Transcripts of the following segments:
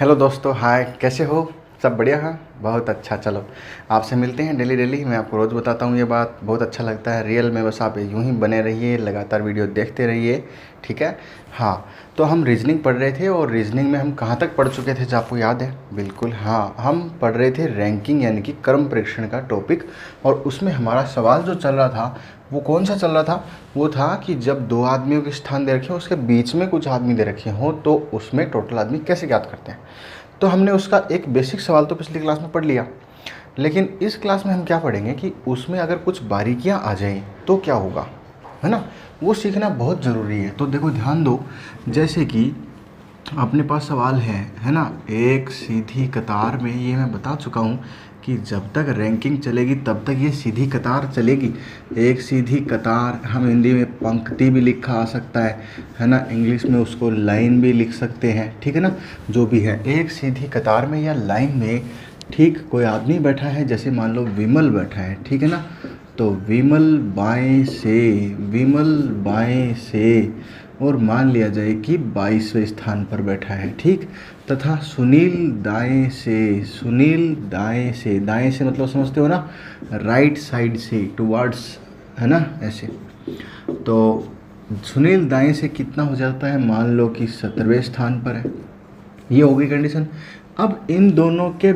Hello दोस्तों, हाय, कैसे हो? सब बढ़िया? हाँ, बहुत अच्छा। चलो आपसे मिलते हैं डेली डेली। मैं आपको रोज़ बताता हूँ ये बात, बहुत अच्छा लगता है रियल में। बस आप यूँ ही बने रहिए, लगातार वीडियो देखते रहिए, ठीक है। हाँ, तो हम रीजनिंग पढ़ रहे थे और रीजनिंग में हम कहाँ तक पढ़ चुके थे, जो आपको याद है? बिल्कुल, हाँ, हम पढ़ रहे थे रैंकिंग यानी कि क्रम परीक्षण का टॉपिक। और उसमें हमारा सवाल जो चल रहा था वो कौन सा चल रहा था? वो था कि जब दो आदमियों के स्थान दे रखे हों, उसके बीच में कुछ आदमी दे रखे हों, तो उसमें टोटल आदमी कैसे ज्ञात करते हैं। तो हमने उसका एक बेसिक सवाल तो पिछली क्लास में पढ़ लिया, लेकिन इस क्लास में हम क्या पढ़ेंगे कि उसमें अगर कुछ बारीकियां आ जाएं तो क्या होगा, है ना। वो सीखना बहुत ज़रूरी है। तो देखो, ध्यान दो, जैसे कि अपने पास सवाल है ना, एक सीधी कतार में, ये मैं बता चुका हूँ कि जब तक रैंकिंग चलेगी तब तक ये सीधी कतार चलेगी। एक सीधी कतार, हम हिंदी में पंक्ति भी लिखा आ सकता है ना, इंग्लिश में उसको लाइन भी लिख सकते हैं, ठीक है ना। जो भी है, एक सीधी कतार में या लाइन में, ठीक, कोई आदमी बैठा है, जैसे मान लो विमल बैठा है, ठीक है ना। तो विमल बाएं से और मान लिया जाए कि 22वें स्थान पर बैठा है, ठीक। तथा सुनील दाएं से मतलब समझते हो ना, राइट साइड से टुवर्ड्स, है ना, ऐसे। तो सुनील दाएं से कितना हो जाता है, मान लो कि 17वें स्थान पर है। ये हो गई कंडीशन। अब इन दोनों के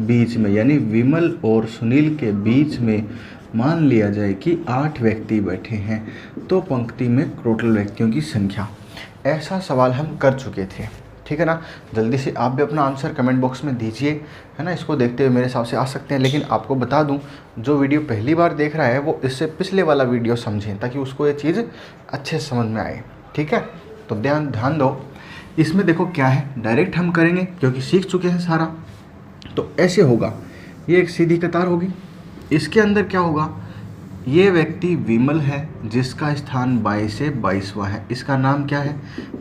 बीच में यानी विमल और सुनील के बीच में मान लिया जाए कि 8 व्यक्ति बैठे हैं, तो पंक्ति में टोटल व्यक्तियों की संख्या। ऐसा सवाल हम कर चुके थे, ठीक है ना। जल्दी से आप भी अपना आंसर कमेंट बॉक्स में दीजिए, है ना। इसको देखते हुए मेरे हिसाब से आ सकते हैं, लेकिन आपको बता दूं, जो वीडियो पहली बार देख रहा है वो इससे पिछले वाला वीडियो समझें, ताकि उसको ये चीज़ अच्छे से समझ में आए, ठीक है। तो ध्यान दो, इसमें देखो क्या है, डायरेक्ट हम करेंगे क्योंकि सीख चुके हैं सारा। तो ऐसे होगा, ये एक सीधी कतार होगी, इसके अंदर क्या होगा, ये व्यक्ति विमल है जिसका स्थान 22 से 22वां है। इसका नाम क्या है?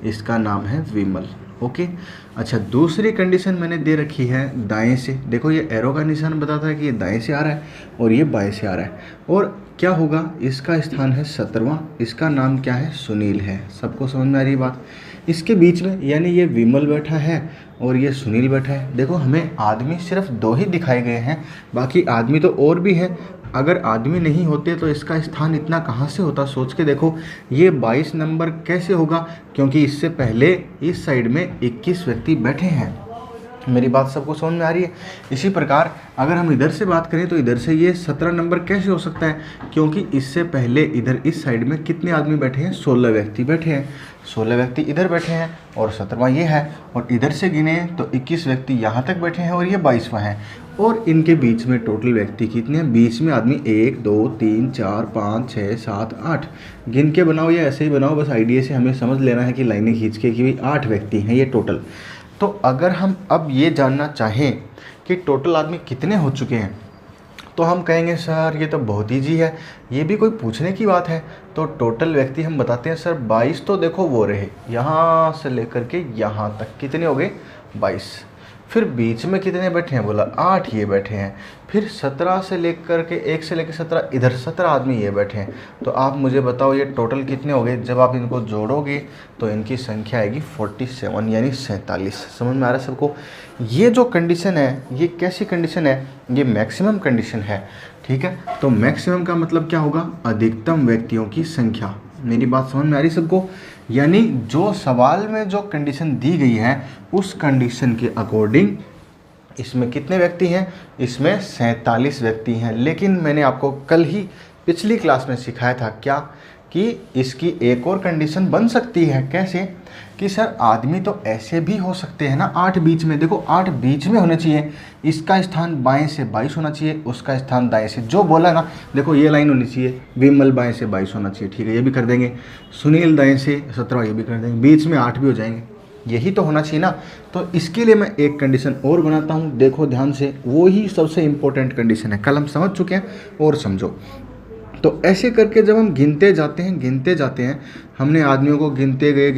इसका नाम है विमल, ओके। अच्छा, दूसरी कंडीशन मैंने दे रखी है दाएं से। देखो, ये एरो का निशान बताता है कि ये दाएं से आ रहा है और ये बाएं से आ रहा है। और क्या होगा, इसका स्थान है 17वां, इसका नाम क्या है? सुनील है। सबको समझ में आ रही बात? इसके बीच में यानी ये विमल बैठा है और ये सुनील बैठा है। देखो, हमें आदमी सिर्फ 2 ही दिखाए गए हैं, बाकी आदमी तो और भी है। अगर आदमी नहीं होते तो इसका स्थान इतना कहाँ से होता, सोच के देखो। ये 22 नंबर कैसे होगा, क्योंकि इससे पहले इस साइड में 21 व्यक्ति बैठे हैं। मेरी बात सबको समझ में आ रही है? इसी प्रकार अगर हम इधर से बात करें तो इधर से ये 17 नंबर कैसे हो सकता है, क्योंकि इससे पहले इधर इस साइड में कितने आदमी बैठे हैं? 16 व्यक्ति बैठे हैं। 16 व्यक्ति इधर बैठे हैं और 17वां ये है, और इधर से गिने तो 21 व्यक्ति यहाँ तक बैठे हैं और ये 22वां है। और इनके बीच में टोटल व्यक्ति कितने हैं? बीच में आदमी 1 2 3 4 5 6 7 8, गिन के बनाओ या ऐसे ही बनाओ, बस आइडिया से हमें समझ लेना है कि लाइनें खींच के कि भाई 8 व्यक्ति हैं ये टोटल। तो अगर हम अब ये जानना चाहें कि टोटल आदमी कितने हो चुके हैं, तो हम कहेंगे सर ये तो बहुत ईजी है, ये भी कोई पूछने की बात है। तो टोटल व्यक्ति हम बताते हैं सर 22, तो देखो वो रहे यहाँ से लेकर के यहाँ तक कितने हो गए? 22। फिर बीच में कितने बैठे हैं? बोला 8 ये बैठे हैं। फिर 17 से लेकर के 1 से लेकर 17 इधर 17 आदमी ये बैठे हैं। तो आप मुझे बताओ ये टोटल कितने हो गए? जब आप इनको जोड़ोगे तो इनकी संख्या आएगी 47 यानी 47। समझ में आ रहा है सबको? ये जो कंडीशन है, ये कैसी कंडीशन है? ये मैक्सिमम कंडीशन है, ठीक है। तो मैक्सिमम का मतलब क्या होगा? अधिकतम व्यक्तियों की संख्या। मेरी बात समझ में आ रही सबको? यानी जो सवाल में जो कंडीशन दी गई है उस कंडीशन के अकॉर्डिंग इसमें कितने व्यक्ति हैं? इसमें 47 व्यक्ति हैं। लेकिन मैंने आपको कल ही पिछली क्लास में सिखाया था क्या, कि इसकी एक और कंडीशन बन सकती है। कैसे? कि सर आदमी तो ऐसे भी हो सकते हैं ना, 8 बीच में। देखो 8 बीच में होने चाहिए, इसका स्थान बाएं से 22 होना चाहिए, उसका स्थान दाएं से। जो बोला ना, देखो ये लाइन होनी चाहिए, विमल बाएं से 22 होना चाहिए, ठीक है, ये भी कर देंगे। सुनील दाएं से 17, ये भी कर देंगे। बीच में 8 भी हो जाएंगे, यही तो होना चाहिए ना। तो इसके लिए मैं एक कंडीशन और बनाता हूँ, देखो ध्यान से, वो ही सबसे इम्पोर्टेंट कंडीशन है। कल हम समझ चुके हैं और समझो। तो ऐसे करके जब हम गिनते जाते हैं, हमने आदमियों को गिनते गए,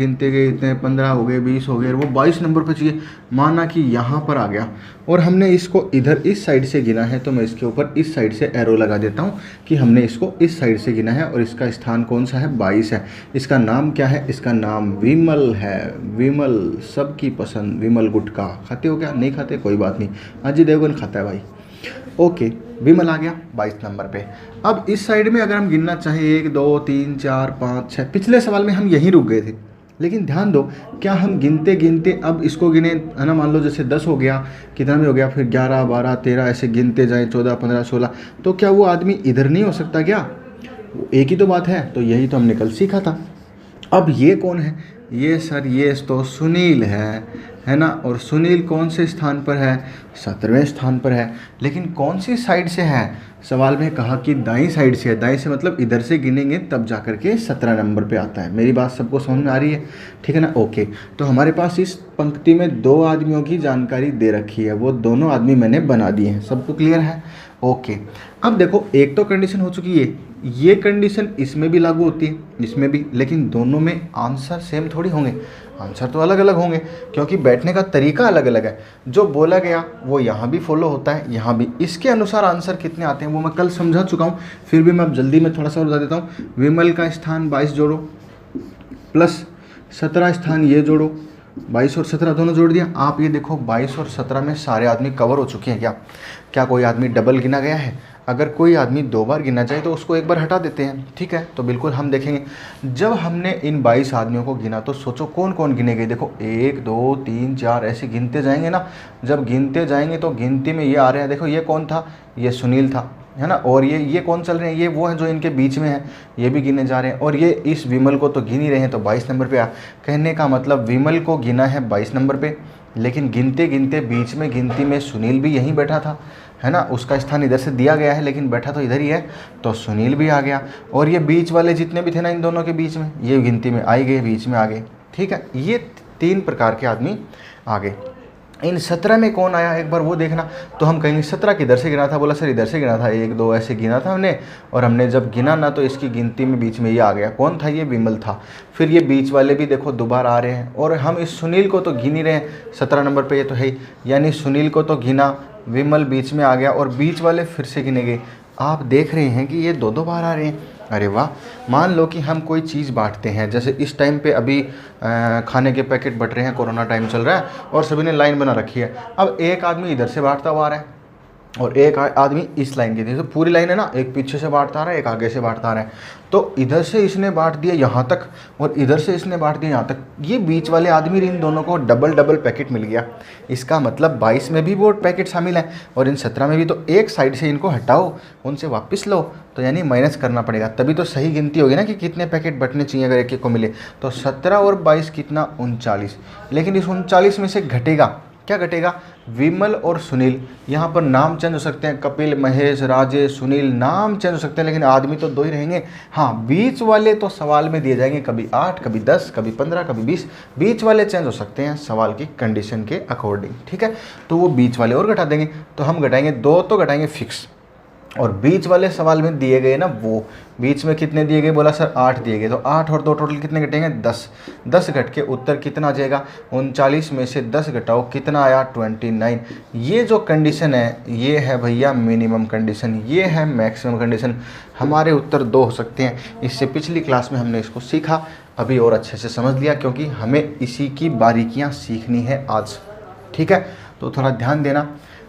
इतने 15 हो गए, 20 हो गए, वो 22 नंबर पर चाहिए। माना कि यहाँ पर आ गया और हमने इसको इधर इस साइड से गिना है, तो मैं इसके ऊपर इस साइड से एरो लगा देता हूँ कि हमने इसको इस साइड से गिना है और इसका स्थान कौन सा है, 22 है। इसका नाम क्या है, इसका नाम विमल है। विमल, सबकी पसंद विमल गुटखा। खाते हो क्या? नहीं खाते, कोई बात नहीं, अजय देवगन खाता है भाई। ओके, विमल आ गया 22 नंबर पे। अब इस साइड में अगर हम गिनना चाहें 1 2 3 4 5 6, पिछले सवाल में हम यहीं रुक गए थे, लेकिन ध्यान दो, क्या हम गिनते गिनते अब इसको गिने, है ना? मान लो जैसे 10 हो गया, कितना भी हो गया, फिर 11 12 13 ऐसे गिनते जाएं, 14 15 16, तो क्या वो आदमी इधर नहीं हो सकता क्या? एक ही तो बात है। तो यही तो हमने कल सीखा था। अब ये कौन है? ये सर, ये तो सुनील है ना? और सुनील कौन से स्थान पर है? 17वें स्थान पर है। लेकिन कौन सी साइड से है? सवाल में कहा कि दाईं साइड से है। दाईं से मतलब इधर से गिनेंगे तब जा कर के 17 नंबर पे आता है। मेरी बात सबको समझ में आ रही है? ठीक है ना? ओके, तो हमारे पास इस पंक्ति में 2 आदमियों की जानकारी दे रखी है, वो दोनों आदमी मैंने बना दिए हैं। सबको क्लियर है? ओके, अब देखो, एक तो कंडीशन हो चुकी है, ये कंडीशन इसमें भी लागू होती है, इसमें भी, लेकिन दोनों में आंसर सेम थोड़ी होंगे, आंसर तो अलग अलग होंगे, क्योंकि बैठने का तरीका अलग अलग है। जो बोला गया वो यहाँ भी फॉलो होता है, यहाँ भी। इसके अनुसार आंसर कितने आते हैं वो मैं कल समझा चुका हूँ, फिर भी मैं अब जल्दी में थोड़ा सा और बता देता हूँ। विमल का स्थान 22 जोड़ो, प्लस 17 स्थान ये जोड़ो, 22 और 17 दोनों जोड़ दिया। आप ये देखो, 22 और 17 में सारे आदमी कवर हो चुके हैं क्या? क्या कोई आदमी डबल गिना गया है? अगर कोई आदमी 2 बार गिना जाए तो उसको 1 बार हटा देते हैं, ठीक है? तो बिल्कुल हम देखेंगे। जब हमने इन 22 आदमियों को गिना तो सोचो कौन कौन गिने गए। देखो 1 2 3 4 ऐसे गिनते जाएंगे ना। जब गिनते जाएंगे तो गिनती में ये आ रहे हैं, देखो ये कौन था, ये सुनील था, है ना? और ये कौन चल रहे हैं, ये वो हैं जो इनके बीच में है, ये भी गिने जा रहे हैं। और ये इस विमल को तो गिन ही रहे हैं, तो 22 नंबर पे आ। कहने का मतलब विमल को गिना है 22 नंबर पे, लेकिन गिनते गिनते बीच में गिनती में सुनील भी यहीं बैठा था, है ना? उसका स्थान इधर से दिया गया है, लेकिन बैठा तो इधर ही है, तो सुनील भी आ गया। और ये बीच वाले जितने भी थे ना इन दोनों के बीच में, ये गिनती में आई गए, बीच में आ गए, ठीक है? ये 3 प्रकार के आदमी आ गए। इन 17 में कौन आया एक बार वो देखना। तो हम कहेंगे 17 किधर से गिना था? बोला सर इधर से गिना था, 1 2 ऐसे गिना था हमने, और हमने जब गिना ना तो इसकी गिनती में बीच में ये आ गया। कौन था? ये विमल था। फिर ये बीच वाले भी देखो दोबारा आ रहे हैं, और हम इस सुनील को तो गिन ही रहे हैं 17 नंबर पे, ये तो है ही। यानी सुनील को तो गिना, विमल बीच में आ गया, और बीच वाले फिर से गिने गए। आप देख रहे हैं कि ये 2 बार आ रहे हैं। अरे वाह! मान लो कि हम कोई चीज़ बांटते हैं, जैसे इस टाइम पे अभी खाने के पैकेट बट रहे हैं, कोरोना टाइम चल रहा है और सभी ने लाइन बना रखी है। अब एक आदमी इधर से बांटता हुआ आ रहा है और एक आदमी इस लाइन के, जैसे पूरी लाइन है ना, एक पीछे से बांटता आ रहा है, एक आगे से बांटता आ रहा है। तो इधर से इसने बांट दिया यहाँ तक और इधर से इसने बांट दिया यहाँ तक। ये बीच वाले आदमी, इन दोनों को डबल पैकेट मिल गया। इसका मतलब 22 में भी वो पैकेट शामिल है और इन 17 में भी। तो एक साइड से इनको हटाओ, उनसे वापस लो, तो यानी माइनस करना पड़ेगा, तभी तो सही गिनती होगी ना कि कितने पैकेट बटने चाहिए अगर एक एक को मिले। तो 17 और 22 कितना? 39। लेकिन इस 39 में से घटेगा क्या? घटेगा विमल और सुनील। यहाँ पर नाम चेंज हो सकते हैं, कपिल, महेश, राजेश, सुनील, नाम चेंज हो सकते हैं, लेकिन आदमी तो 2 ही रहेंगे। हाँ, बीच वाले तो सवाल में दिए जाएंगे, कभी 8, कभी 10, कभी 15, कभी 20। बीच वाले चेंज हो सकते हैं सवाल की कंडीशन के अकॉर्डिंग, ठीक है? तो वो बीच वाले और घटा देंगे। तो हम घटाएंगे 2 तो घटाएंगे फिक्स, और बीच वाले सवाल में दिए गए ना, वो बीच में कितने दिए गए? बोला सर 8 दिए गए, तो 8 और 2 टोटल कितने घटेंगे? 10। 10 घट के उत्तर कितना आ जाएगा? 39 में से 10 घटाओ, कितना आया? 29। ये जो कंडीशन है ये है भैया मिनिमम कंडीशन, ये है मैक्सिमम कंडीशन। हमारे उत्तर 2 हो सकते हैं। इससे पिछली क्लास में हमने इसको सीखा, अभी और अच्छे से समझ लिया, क्योंकि हमें इसी की बारीकियाँ सीखनी है आज, ठीक है? तो थोड़ा ध्यान देना।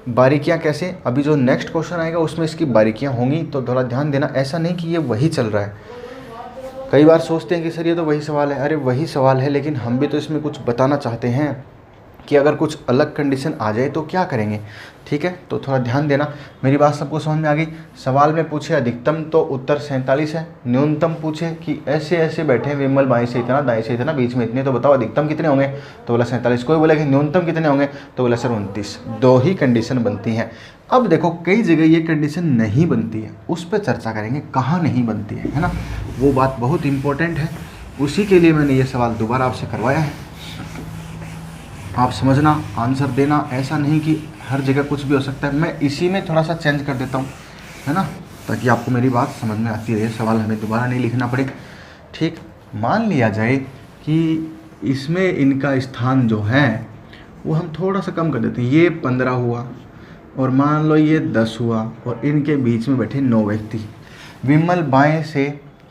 बारीकियाँ कैसे? अभी जो नेक्स्ट क्वेश्चन आएगा उसमें इसकी बारीकियाँ होंगी, तो थोड़ा ध्यान देना। ऐसा नहीं कि ये वही चल रहा है। कई बार सोचते हैं कि सर ये तो वही सवाल है। अरे वही सवाल है, लेकिन हम भी तो इसमें कुछ बताना चाहते हैं कि अगर कुछ अलग कंडीशन आ जाए तो क्या करेंगे, ठीक है? तो थोड़ा ध्यान देना। मेरी बात सबको समझ में आ गई? सवाल में पूछे अधिकतम तो उत्तर 47 है। न्यूनतम पूछे कि ऐसे ऐसे बैठे हैं विमल, बाएं से इतना, दाएं से इतना, बीच में इतने, तो बताओ अधिकतम कितने होंगे? तो बोला 47। कोई बोला कि न्यूनतम कितने होंगे? तो बोला सर 29। 2 ही कंडीशन बनती हैं। अब देखो कई जगह ये कंडीशन नहीं बनती है, उस पर चर्चा करेंगे कहाँ नहीं बनती है ना? वो बात बहुत इंपॉर्टेंट है, उसी के लिए मैंने ये सवाल दोबारा आपसे करवाया है। आप समझना, आंसर देना। ऐसा नहीं कि हर जगह कुछ भी हो सकता है। मैं इसी में थोड़ा सा चेंज कर देता हूँ, है ना? ताकि आपको मेरी बात समझ में आती रहे, सवाल हमें दोबारा नहीं लिखना पड़े। ठीक, मान लिया जाए कि इसमें इनका स्थान जो है वो हम थोड़ा सा कम कर देते हैं। ये 15 हुआ और मान लो ये 10 हुआ और इनके बीच में बैठे 9 व्यक्ति। विमल बाएं से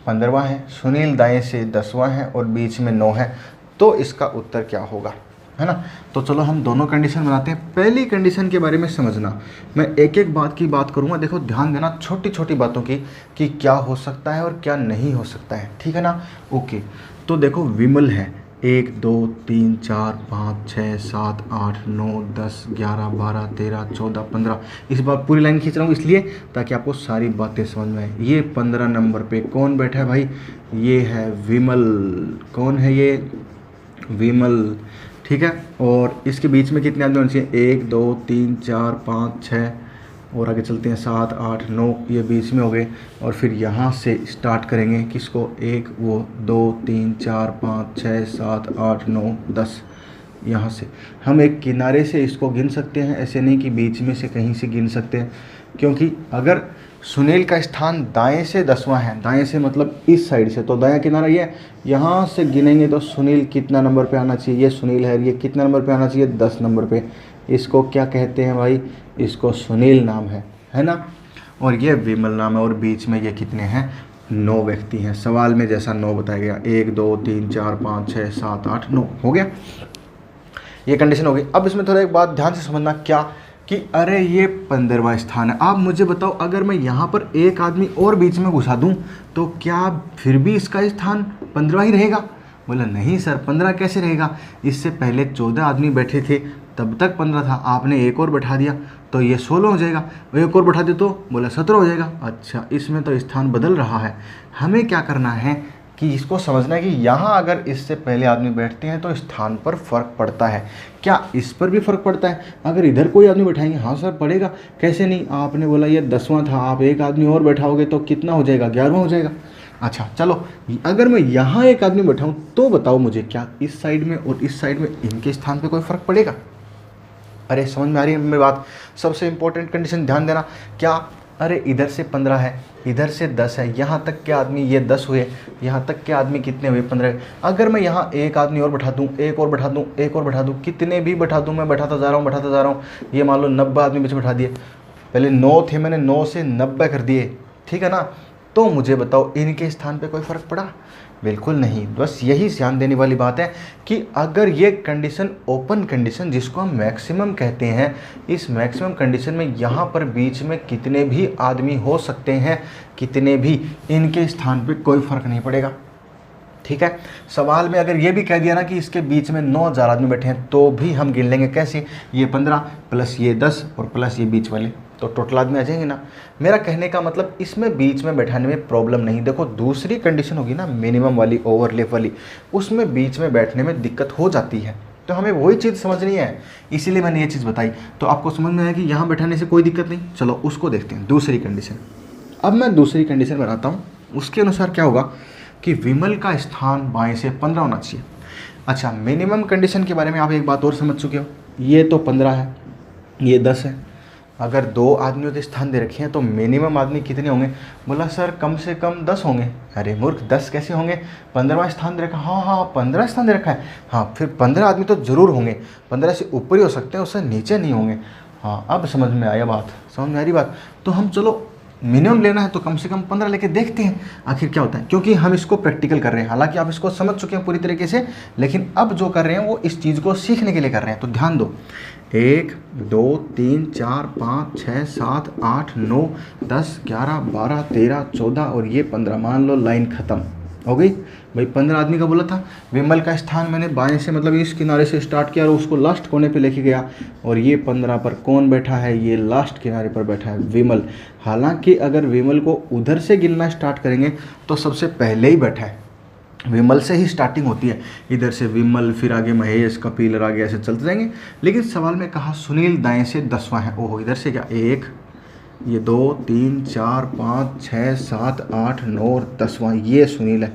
15वां है, सुनील दाएं से 10वां है और बीच में 9 है। तो इसका उत्तर क्या होगा, है ना। तो चलो हम दोनों कंडीशन बनाते हैं। पहली कंडीशन के बारे में समझना, मैं एक एक बात की बात करूँगा। देखो ध्यान देना छोटी छोटी बातों की कि क्या हो सकता है और क्या नहीं हो सकता है, ठीक है ना। ओके, तो देखो विमल है 1 2 3 4 5 6 7 8 9 10 11 12 13 14 15। इस बार पूरी लाइन खींच रहा हूँ इसलिए ताकि आपको सारी बातें समझ में आए। ये 15 नंबर पे कौन बैठा है भाई, ये है विमल। कौन है ये, विमल, ठीक है। और इसके बीच में कितने आदमी होने चाहिए, 1 2 3 4 5 6 और आगे चलते हैं 7 8 9, ये बीच में हो गए। और फिर यहाँ से स्टार्ट करेंगे किसको, 1 वो 2 3 4 5 6 7 8 9 10। यहाँ से हम एक किनारे से इसको गिन सकते हैं, ऐसे नहीं कि बीच में से कहीं से गिन सकते हैं। क्योंकि अगर सुनील का स्थान दाएं से 10वां है, दाएं से मतलब इस साइड से, तो दायां किनारा ये, यहाँ से गिनेंगे तो सुनील कितना नंबर पे आना चाहिए, ये सुनील है, ये कितना नंबर पे आना चाहिए, 10 नंबर पे। इसको क्या कहते हैं भाई, इसको सुनील नाम है ना। और ये विमल नाम है और बीच में ये कितने हैं, 9 व्यक्ति हैं। सवाल में जैसा 9 बताया गया, 1 2 3 4 5 6 7 8 9 हो गया, ये कंडीशन हो गई। अब इसमें थोड़ा एक बात ध्यान से समझना, क्या कि अरे ये 15वां स्थान है। आप मुझे बताओ, अगर मैं यहाँ पर एक आदमी और बीच में घुसा दूँ तो क्या फिर भी इसका स्थान 15वां ही रहेगा। बोला नहीं सर, 15 कैसे रहेगा, इससे पहले 14 आदमी बैठे थे तब तक 15 था, आपने एक और बैठा दिया तो ये 16 हो जाएगा, एक और बैठा दे तो बोला 17 हो जाएगा। अच्छा, इसमें तो स्थान बदल रहा है। हमें क्या करना है कि इसको समझना है कि यहाँ अगर इससे पहले आदमी बैठते हैं तो स्थान पर फ़र्क पड़ता है। क्या इस पर भी फ़र्क पड़ता है, अगर इधर कोई आदमी बैठाएंगे, हाँ सर पड़ेगा, कैसे नहीं, आपने बोला ये 10वां था, आप एक आदमी और बैठाओगे तो कितना हो जाएगा, 11वां हो जाएगा। अच्छा चलो, अगर मैं यहाँ एक आदमी बैठाऊँ तो बताओ मुझे, क्या इस साइड में और इस साइड में इनके स्थान पर कोई फ़र्क पड़ेगा। अरे समझ में आ रही है मेरी बात। सबसे इंपॉर्टेंट कंडीशन ध्यान देना, क्या, अरे इधर से 15 है, इधर से 10 है, यहाँ तक के आदमी ये 10 हुए, यहाँ तक के आदमी कितने हुए, 15। अगर मैं यहाँ एक आदमी और बैठा दूँ, एक और बैठा दूँ, एक और बैठा दूँ, कितने भी बैठा दूँ, मैं बैठाता जा रहा हूँ। ये मान लो 90 आदमी बीच बैठा दिए, पहले 9 थे, मैंने 9 से 90 कर दिए, ठीक है ना। तो मुझे बताओ इनके स्थान पे कोई फ़र्क पड़ा, बिल्कुल नहीं। बस यही ध्यान देने वाली बात है कि अगर ये कंडीशन ओपन कंडीशन, जिसको हम मैक्सिमम कहते हैं, इस मैक्सिमम कंडीशन में यहाँ पर बीच में कितने भी आदमी हो सकते हैं, कितने भी, इनके स्थान पे कोई फ़र्क नहीं पड़ेगा, ठीक है। सवाल में अगर ये भी कह दिया ना कि इसके बीच में 9000 आदमी बैठे हैं तो भी हम गिन लेंगे, कैसे, ये 15 प्लस ये 10 और प्लस ये बीच वाले, तो टोटल आदमी आ जाएंगे ना। मेरा कहने का मतलब इसमें बीच में बैठाने में प्रॉब्लम नहीं। देखो दूसरी कंडीशन होगी ना मिनिमम वाली, ओवरलैप वाली, उसमें बीच में बैठने में दिक्कत हो जाती है, तो हमें वही चीज़ समझनी है, इसीलिए मैंने ये चीज़ बताई। तो आपको समझ में आया कि यहाँ बैठाने से कोई दिक्कत नहीं। चलो उसको देखते हैं, दूसरी कंडीशन। अब मैं दूसरी कंडीशन बनाता हूँ, उसके अनुसार क्या होगा कि विमल का स्थान बाएं से 15 होना चाहिए। अच्छा, मिनिमम कंडीशन के बारे में आप एक बात और समझ चुके हो, ये तो 15 है, ये 10 है। अगर 2 आदमियों के स्थान दे रखे हैं तो मिनिमम आदमी कितने होंगे, बोला सर कम से कम 10 होंगे। अरे मूर्ख, 10 कैसे होंगे, 15वां स्थान दे रखा, हाँ 15 स्थान दे रखा है, हाँ फिर 15 आदमी तो ज़रूर होंगे, 15 से ऊपर ही हो सकते हैं, उससे नीचे नहीं होंगे। हाँ अब समझ में आया बात, समझ में आ रही बात। तो हम चलो मिनिमम लेना है तो कम से कम 15 लेके देखते हैं आखिर क्या होता है, क्योंकि हम इसको प्रैक्टिकल कर रहे हैं। हालांकि आप इसको समझ चुके हैं पूरी तरीके से, लेकिन अब जो कर रहे हैं वो इस चीज़ को सीखने के लिए कर रहे हैं। तो ध्यान दो, 1 2 3 4 5 6 7 8 9 10 11 12 13 14 और ये 15। मान लो लाइन ख़त्म हो गई भाई। 15 आदमी का बोला था, विमल का स्थान मैंने बाएं से मतलब इस किनारे से स्टार्ट किया और उसको लास्ट कोने पे लेके गया, और ये 15 पर कौन बैठा है, ये लास्ट किनारे पर बैठा है विमल। हालांकि अगर विमल को उधर से गिनना स्टार्ट करेंगे तो सबसे पहले ही बैठा है, विमल से ही स्टार्टिंग होती है, इधर से विमल, फिर आगे महेश, कपिल और आगे ऐसे चलते जाएंगे। लेकिन सवाल में कहा सुनील दाएं से 10वां है, ओहो इधर से क्या, 1 ये 2 3 4 5 6 7 8 9 और 10वां ये सुनील है।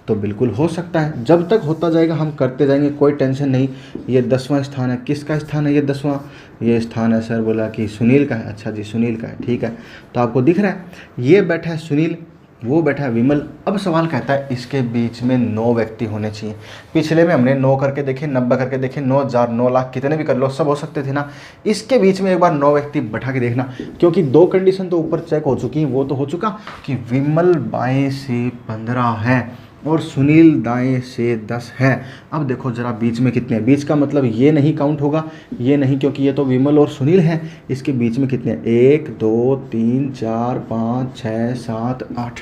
तो बिल्कुल हो सकता है, जब तक होता जाएगा हम करते जाएंगे, कोई टेंशन नहीं। ये 10वां स्थान है, किसका स्थान है ये 10वां? ये स्थान है सर बोला कि सुनील का है। अच्छा जी सुनील का है, ठीक है। तो आपको दिख रहा है ये बैठा है सुनील, वो बैठा है विमल। अब सवाल कहता है इसके बीच में 9 व्यक्ति होने चाहिए। पिछले में हमने 9 करके देखे, 90 करके देखे, 9,000 9 लाख कितने भी कर लो, सब हो सकते थे ना। इसके बीच में एक बार 9 व्यक्ति बैठा के देखना, क्योंकि 2 कंडीशन तो ऊपर चेक हो चुकी हैं। वो तो हो चुका कि विमल बाएं से 15 है और सुनील दाएं से 10 है। अब देखो जरा बीच में कितने हैं। बीच का मतलब ये नहीं काउंट होगा, ये नहीं, क्योंकि ये तो विमल और सुनील हैं। इसके बीच में कितने हैं? 1 2 3 4 5 6 7 8,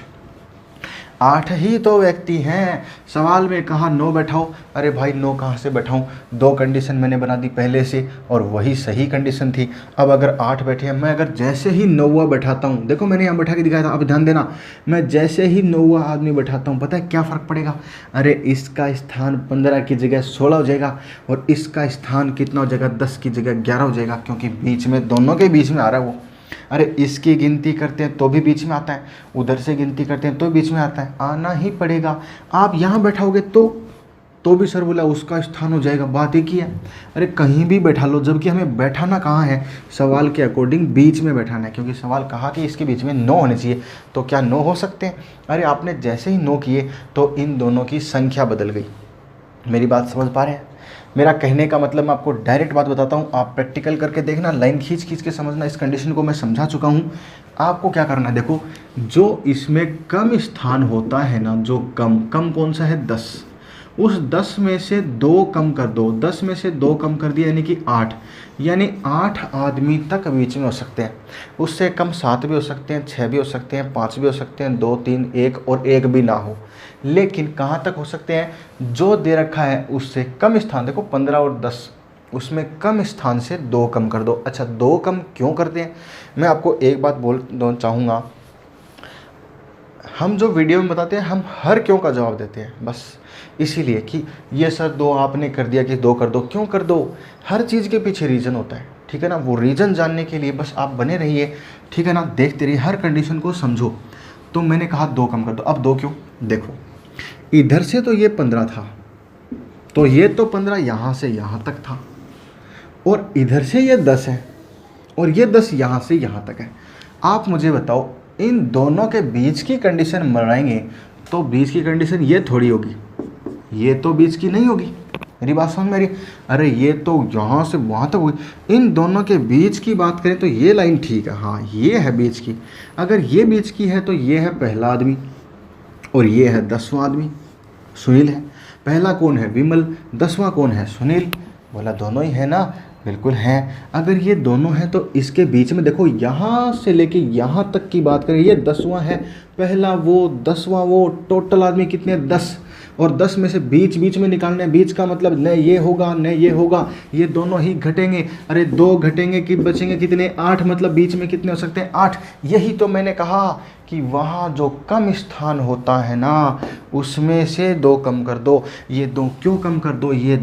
8 ही तो व्यक्ति हैं। सवाल में कहा 9 बैठाओ, अरे भाई 9 कहाँ से बैठाऊँ? 2 कंडीशन मैंने बना दी पहले से और वही सही कंडीशन थी। अब अगर 8 बैठे हैं, मैं अगर जैसे ही 9वां बैठाता हूँ, देखो मैंने यहाँ बैठा के दिखाया था, अब ध्यान देना, मैं जैसे ही 9वां आदमी बैठाता हूँ, पता है क्या फ़र्क पड़ेगा? अरे इसका स्थान 15 की जगह 16 हो जाएगा और इसका स्थान कितना हो जाएगा? 10 की जगह 11 हो जाएगा, क्योंकि बीच में, दोनों के बीच में आ रहा है वो। अरे इसकी गिनती करते हैं तो भी बीच में आता है, उधर से गिनती करते हैं तो बीच में आता है, आना ही पड़ेगा। आप यहाँ बैठाओगे तो भी सर बोला उसका स्थान हो जाएगा, बात एक ही है। अरे कहीं भी बैठा लो, जबकि हमें बैठाना कहाँ है? सवाल के अकॉर्डिंग बीच में बैठाना है, क्योंकि सवाल कहा कि इसके बीच में 9 होने चाहिए। तो क्या 9 हो सकते हैं? अरे आपने जैसे ही 9 किए तो इन दोनों की संख्या बदल गई। मेरी बात समझ पा रहे हैं? मेरा कहने का मतलब, मैं आपको डायरेक्ट बात बताता हूँ, आप प्रैक्टिकल करके देखना, लाइन खींच खींच के समझना। इस कंडीशन को मैं समझा चुका हूँ। आपको क्या करना है, देखो जो इसमें कम स्थान होता है ना, जो कम कौन सा है? 10। उस 10 में से 2 कम कर दो, 10 में से 2 कम कर दिया, यानी कि 8, यानी 8 आदमी तक बीच में हो सकते हैं। उससे कम 7 भी हो सकते हैं, 6 भी हो सकते हैं, 5 भी हो सकते हैं, 2 3 1 और 1 भी ना हो। लेकिन कहाँ तक हो सकते हैं? जो दे रखा है उससे कम स्थान, देखो 15 और 10, उसमें कम स्थान से 2 कम कर दो। अच्छा 2 कम क्यों करते हैं? मैं आपको एक बात बोल चाहूँगा, हम जो वीडियो में बताते हैं, हम हर क्यों का जवाब देते हैं, बस इसीलिए कि ये सर 2 आपने कर दिया कि 2 कर दो। क्यों कर दो? हर चीज़ के पीछे रीज़न होता है, ठीक है ना। वो रीज़न जानने के लिए बस आप बने रहिए, ठीक है ना, देखते रहिए, हर कंडीशन को समझो। तो मैंने कहा 2 कम कर दो। अब 2 क्यों? देखो इधर से तो ये 15 था, तो ये तो 15 यहाँ से यहाँ तक था, और इधर से ये 10 है, और ये 10 यहाँ से यहाँ तक है। आप मुझे बताओ, इन दोनों के बीच की कंडीशन बनाएंगे तो बीच की कंडीशन ये थोड़ी होगी, ये तो बीच की नहीं होगी। मेरी बात समझ में आ रही? अरे ये तो यहाँ से वहाँ तक हुई। इन दोनों के बीच की बात करें तो ये लाइन ठीक है, हाँ ये है बीच की। अगर ये बीच की है तो ये है पहला आदमी और ये है 10वां आदमी, सुनील है। पहला कौन है? विमल। 10वां कौन है? सुनील। बोला दोनों ही है ना? बिल्कुल हैं। अगर ये दोनों हैं तो इसके बीच में देखो, यहाँ से लेके यहाँ तक की बात करें, ये 10वां है, पहला वो 10वां वो, टोटल आदमी कितने? 10। और 10 में से बीच में निकालने, बीच का मतलब न ये होगा न ये होगा, ये दोनों ही घटेंगे। अरे 2 घटेंगे कि बचेंगे कितने? 8, मतलब बीच में कितने हो सकते हैं? 8। यही तो मैंने कहा कि वहाँ जो कम स्थान होता है ना, उसमें से 2 कम कर दो। ये 2 क्यों कम कर दो? ये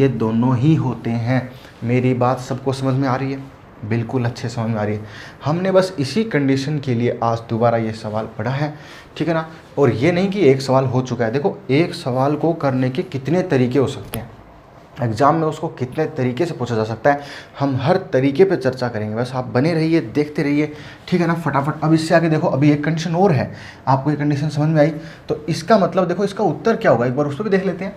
दोनों ही होते हैं। मेरी बात सबको समझ में आ रही है? बिल्कुल अच्छे समझ में आ रही है। हमने बस इसी कंडीशन के लिए आज दोबारा ये सवाल पढ़ा है, ठीक है ना। और ये नहीं कि एक सवाल हो चुका है। देखो एक सवाल को करने के कितने तरीके हो सकते हैं, एग्ज़ाम में उसको कितने तरीके से पूछा जा सकता है, हम हर तरीके पे चर्चा करेंगे। बस आप बने रहिए, देखते रहिए, ठीक है ना, फटाफट। अब इससे आगे देखो, अभी एक कंडीशन और है, आपको ये कंडीशन समझ में आई तो इसका मतलब देखो इसका उत्तर क्या होगा, एक बार उसको भी देख लेते हैं।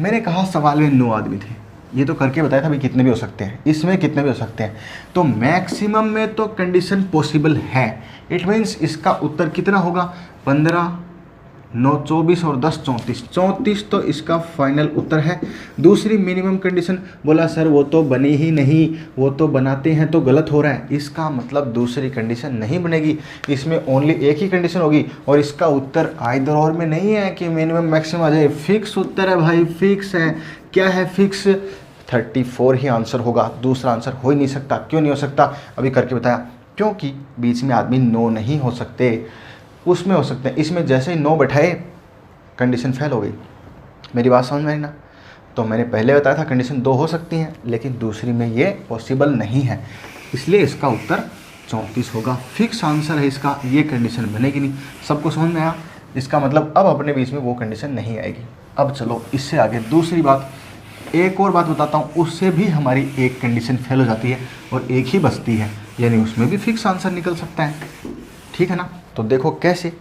मैंने कहा सवाल में 9 आदमी थे, ये तो करके बताया था भाई कितने भी हो सकते हैं, इसमें कितने भी हो सकते हैं। तो मैक्सिमम में तो कंडीशन पॉसिबल है, इट मीन्स इसका उत्तर कितना होगा? 15, 9 24 और 10 34, 34 तो इसका फाइनल उत्तर है। दूसरी मिनिमम कंडीशन, बोला सर वो तो बनी ही नहीं, वो तो बनाते हैं तो गलत हो रहा है। इसका मतलब दूसरी कंडीशन नहीं बनेगी, इसमें ओनली एक ही कंडीशन होगी और इसका उत्तर आइदर और में नहीं है कि मिनिमम मैक्सिमम आ जाए। फिक्स उत्तर है भाई, फिक्स है। क्या है फिक्स? 34 ही आंसर होगा, दूसरा आंसर हो ही नहीं सकता। क्यों नहीं हो सकता? अभी करके बताया, क्योंकि बीच में आदमी 9 नहीं हो सकते, उसमें हो सकते हैं। इसमें जैसे ही 9 बैठाए कंडीशन फेल हो गई। मेरी बात समझ में आई ना? तो मैंने पहले बताया था कंडीशन 2 हो सकती हैं, लेकिन दूसरी में ये पॉसिबल नहीं है, इसलिए इसका उत्तर 34 होगा। फिक्स आंसर है इसका, ये कंडीशन बनेगी नहीं। सबको समझ में आया? इसका मतलब अब अपने बीच में वो कंडीशन नहीं आएगी। अब चलो इससे आगे दूसरी बात, एक और बात बताता हूँ, उससे भी हमारी एक कंडीशन फेल हो जाती है और एक ही बचती है, यानी उसमें भी फिक्स आंसर निकल सकता है, ठीक है ना। तो देखो कैसे,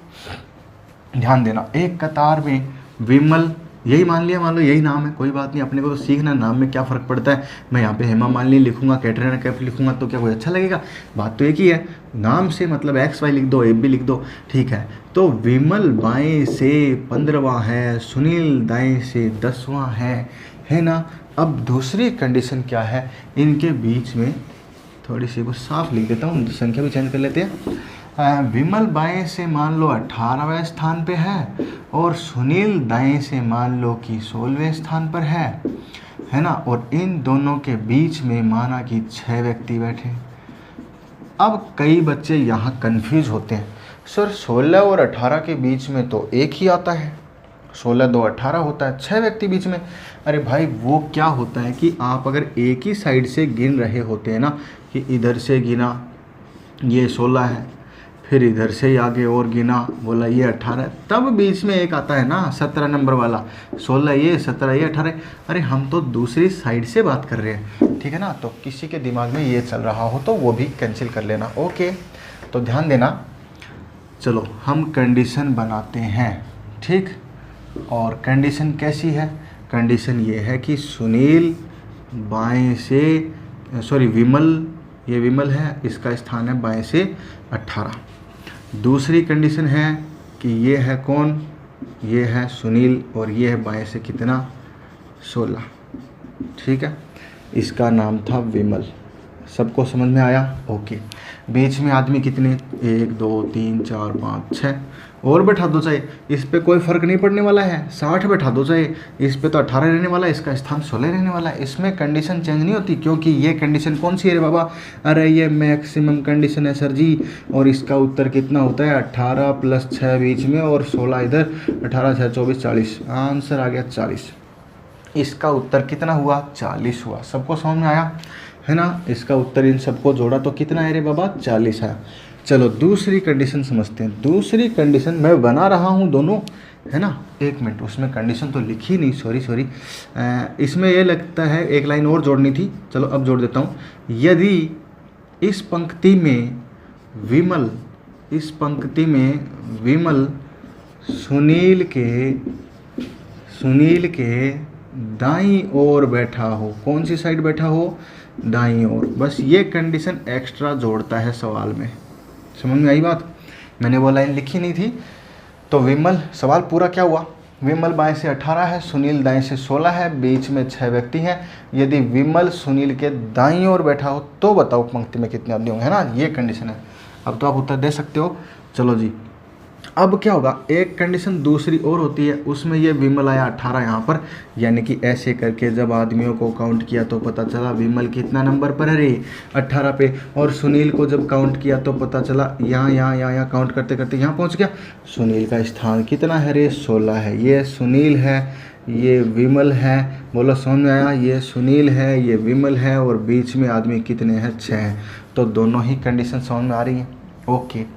ध्यान देना। एक कतार में विमल, यही मान लिया, मान लो यही नाम है, कोई बात नहीं, अपने को तो सीखना नाम में क्या फ़र्क पड़ता है। मैं यहाँ पे हेमा मालिनी लिखूंगा, कैटरीना कैफ लिखूंगा तो क्या कोई अच्छा लगेगा? बात तो एक ही है, नाम से मतलब XY लिख दो, AB लिख दो, ठीक है। तो विमल बाएं से 15वां है, सुनील दाएं से 10वां है ना। अब दूसरी कंडीशन क्या है, इनके बीच में थोड़ी सी वो साफ लिख देता हूँ, संख्या भी चेंज कर लेते हैं। विमल बाएं से मान लो 18वें स्थान पे है और सुनील दाएं से मान लो कि 16वें स्थान पर है ना। और इन दोनों के बीच में माना कि 6 व्यक्ति बैठे। अब कई बच्चे यहाँ कंफ्यूज होते हैं, सर 16 और 18 के बीच में तो एक ही आता है, 16 2 18 होता है, 6 व्यक्ति बीच में। अरे भाई वो क्या होता है कि आप अगर एक ही साइड से गिन रहे होते हैं ना, कि इधर से गिना ये 16 है, फिर इधर से ही आगे और गिना, बोला ये 18 है, तब बीच में एक आता है ना 17 नंबर वाला, 16 ये 17 ये 18। अरे हम तो दूसरी साइड से बात कर रहे हैं, ठीक है ना। तो किसी के दिमाग में ये चल रहा हो तो वो भी कैंसिल कर लेना, ओके। तो ध्यान देना, चलो हम कंडीशन बनाते हैं, ठीक। और कंडीशन कैसी है, कंडीशन ये है कि सुनील बाएं से, सॉरी विमल, ये विमल है, इसका स्थान है बाएं से 18। दूसरी कंडीशन है कि ये है कौन, ये है सुनील और ये है बाएं से कितना, 16, ठीक है। इसका नाम था विमल, सबको समझ में आया, ओके। बीच में आदमी कितने, 1 2 3 4 5 6 और बैठा दो चाहे, इस पे कोई फ़र्क नहीं पड़ने वाला है, 60 बैठा दो चाहे, इस पे तो 18 रहने वाला है, इसका स्थान 16 रहने वाला है, इसमें कंडीशन चेंज नहीं होती, क्योंकि ये कंडीशन कौन सी है रे बाबा, अरे ये मैक्सिमम कंडीशन है सर जी। और इसका उत्तर कितना होता है, 18 + 6 बीच में और 16 इधर, 18 6 24 40, आंसर आ गया 40। इसका उत्तर कितना हुआ, 40 हुआ। सबको समझ में आया है ना। इसका उत्तर इन सबको जोड़ा तो कितना है रे बाबा, 40 है। चलो दूसरी कंडीशन समझते हैं। दूसरी कंडीशन मैं बना रहा हूँ दोनों, है ना, एक मिनट, उसमें कंडीशन तो लिखी नहीं, सॉरी। इसमें ये लगता है एक लाइन और जोड़नी थी, चलो अब जोड़ देता हूँ। यदि इस पंक्ति में विमल, इस पंक्ति में विमल सुनील के दाईं ओर बैठा हो, कौन सी साइड बैठा हो, दाईं ओर, बस ये कंडीशन एक्स्ट्रा जोड़ता है सवाल में। समझ में आई बात, मैंने वो लाइन लिखी नहीं थी। तो विमल, सवाल पूरा क्या हुआ, विमल बाएं से 18 है, सुनील दाएं से 16 है, बीच में 6 व्यक्ति हैं। यदि विमल सुनील के दाईं ओर बैठा हो तो बताओ पंक्ति में कितने आदमी होंगे, है ना, ये कंडीशन है। अब तो आप उत्तर दे सकते हो। चलो जी, अब क्या होगा, एक कंडीशन दूसरी और होती है, उसमें ये विमल आया 18 यहाँ पर, यानी कि ऐसे करके जब आदमियों को काउंट किया तो पता चला विमल कितना नंबर पर है रे, 18 पे। और सुनील को जब काउंट किया तो पता चला यहाँ काउंट करते करते यहाँ पहुँच गया, सुनील का स्थान कितना है रे, 16 है। ये सुनील है, ये विमल है, बोलो समझ में आया, ये सुनील है, ये विमल है, और बीच में आदमी कितने हैं, 6 हैं। तो दोनों ही कंडीशन समझ में आ रही हैं, ओके।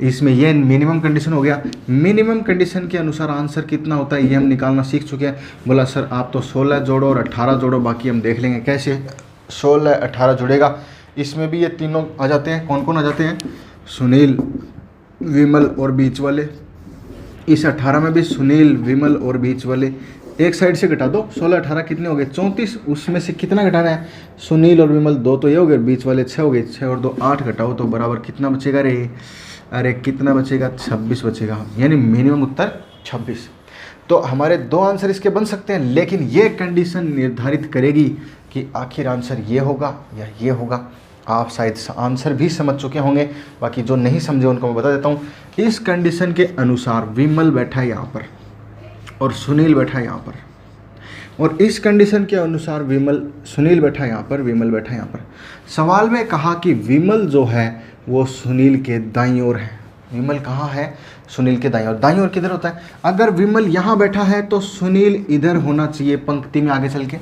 इसमें ये मिनिमम कंडीशन हो गया। मिनिमम कंडीशन के अनुसार आंसर कितना होता है ये हम निकालना सीख चुके हैं। बोला सर आप तो 16 जोड़ो और 18 जोड़ो, बाकी हम देख लेंगे कैसे 16 18 जुड़ेगा। इसमें भी ये तीनों आ जाते हैं, कौन कौन आ जाते हैं, सुनील, विमल और बीच वाले। इस 18 में भी सुनील, विमल और बीच वाले। एक साइड से घटा दो, 16 18 कितने हो गए, 34। उसमें से कितना घटाना है, सुनील और विमल 2 तो ये हो गए, बीच वाले 6 हो गए, 6 और 2 8 घटाओ तो बराबर कितना बचेगा रे, अरे कितना बचेगा, 26 बचेगा, यानी मिनिमम उत्तर 26। तो हमारे 2 आंसर इसके बन सकते हैं, लेकिन ये कंडीशन निर्धारित करेगी कि आखिर आंसर ये होगा या ये होगा। आप शायद आंसर भी समझ चुके होंगे, बाकी जो नहीं समझे उनको मैं बता देता हूँ। इस कंडीशन के अनुसार विमल बैठा है यहाँ पर और सुनील बैठा है यहाँ पर, और इस कंडीशन के अनुसार सुनील बैठा है यहाँ पर, विमल बैठा है यहाँ पर। सवाल में कहा कि विमल जो है वो सुनील के दाईं ओर है। विमल कहाँ है, सुनील के दाईं ओर। दाईं ओर किधर होता है, अगर विमल यहाँ बैठा है तो सुनील इधर होना चाहिए पंक्ति में आगे चल के।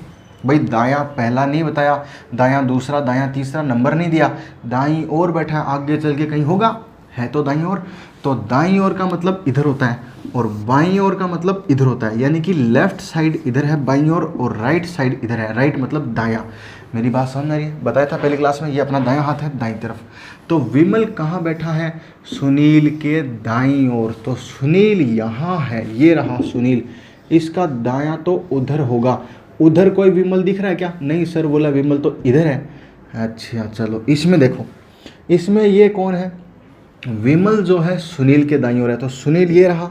भाई दायां पहला नहीं बताया, दायां दूसरा, दायां तीसरा, नंबर नहीं दिया, दाईं ओर बैठा है, आगे चल के कहीं होगा, है तो दाईं ओर। तो दाईं ओर का मतलब इधर होता है, और बाईं ओर का मतलब इधर होता है, यानी कि लेफ्ट साइड इधर है बाईं ओर और राइट साइड इधर है। राइट मतलब दायां। मेरी बात समझ में आ रही है? बताया था पहले क्लास में, ये अपना दायां हाथ है दाईं तरफ। तो विमल कहाँ बैठा है? सुनील के दाईं ओर। तो सुनील यहाँ है, ये रहा सुनील। इसका दायां तो उधर होगा। उधर कोई विमल दिख रहा है क्या? नहीं सर, बोला विमल तो इधर है। अच्छा चलो, इसमें देखो, इसमें ये कौन है? विमल जो है सुनील के दाईं ओर है। तो सुनील ये रहा।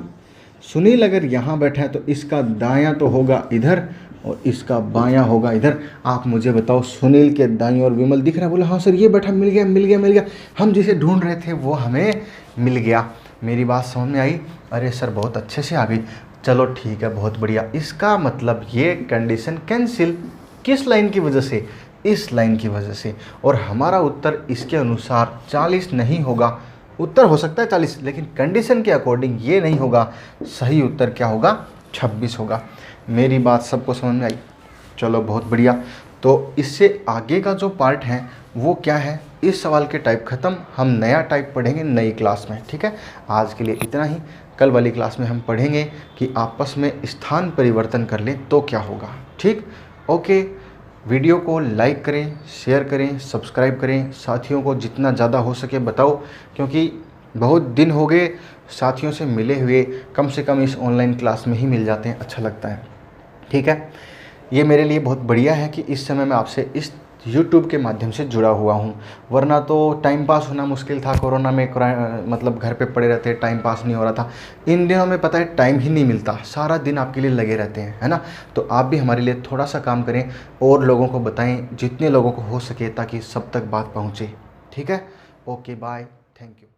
सुनील अगर यहाँ बैठा है तो इसका दायां तो होगा इधर और इसका बायां होगा इधर। आप मुझे बताओ, सुनील के दाईं ओर विमल दिख रहा है? बोला हाँ सर, ये बैठा, मिल गया मिल गया मिल गया। हम जिसे ढूंढ रहे थे वो हमें मिल गया। मेरी बात समझ में आई? अरे सर बहुत अच्छे से आ गई। चलो ठीक है, बहुत बढ़िया। इसका मतलब ये कंडीशन कैंसिल। किस लाइन की वजह से? इस लाइन की वजह से। और हमारा उत्तर इसके अनुसार 40 नहीं होगा। उत्तर हो सकता है 40, लेकिन कंडीशन के अकॉर्डिंग ये नहीं होगा। सही उत्तर क्या होगा? 26 होगा। मेरी बात सबको समझ में आई? चलो बहुत बढ़िया। तो इससे आगे का जो पार्ट है वो क्या है? इस सवाल के टाइप ख़त्म। हम नया टाइप पढ़ेंगे नई क्लास में, ठीक है? आज के लिए इतना ही। कल वाली क्लास में हम पढ़ेंगे कि आपस में स्थान परिवर्तन कर लें तो क्या होगा। ठीक, ओके। वीडियो को लाइक करें, शेयर करें, सब्सक्राइब करें। साथियों को जितना ज़्यादा हो सके बताओ, क्योंकि बहुत दिन हो गए साथियों से मिले हुए। कम से कम इस ऑनलाइन क्लास में ही मिल जाते हैं, अच्छा लगता है। ठीक है, ये मेरे लिए बहुत बढ़िया है कि इस समय मैं आपसे इस YouTube के माध्यम से जुड़ा हुआ हूँ। वरना तो टाइम पास होना मुश्किल था। कोरोना में मतलब घर पे पड़े रहते, टाइम पास नहीं हो रहा था। इन दिनों में पता है टाइम ही नहीं मिलता, सारा दिन आपके लिए लगे रहते हैं, है ना? तो आप भी हमारे लिए थोड़ा सा काम करें और लोगों को बताएं, जितने लोगों को हो सके, ताकि सब तक बात पहुँचे। ठीक है, ओके, बाय, थैंक यू।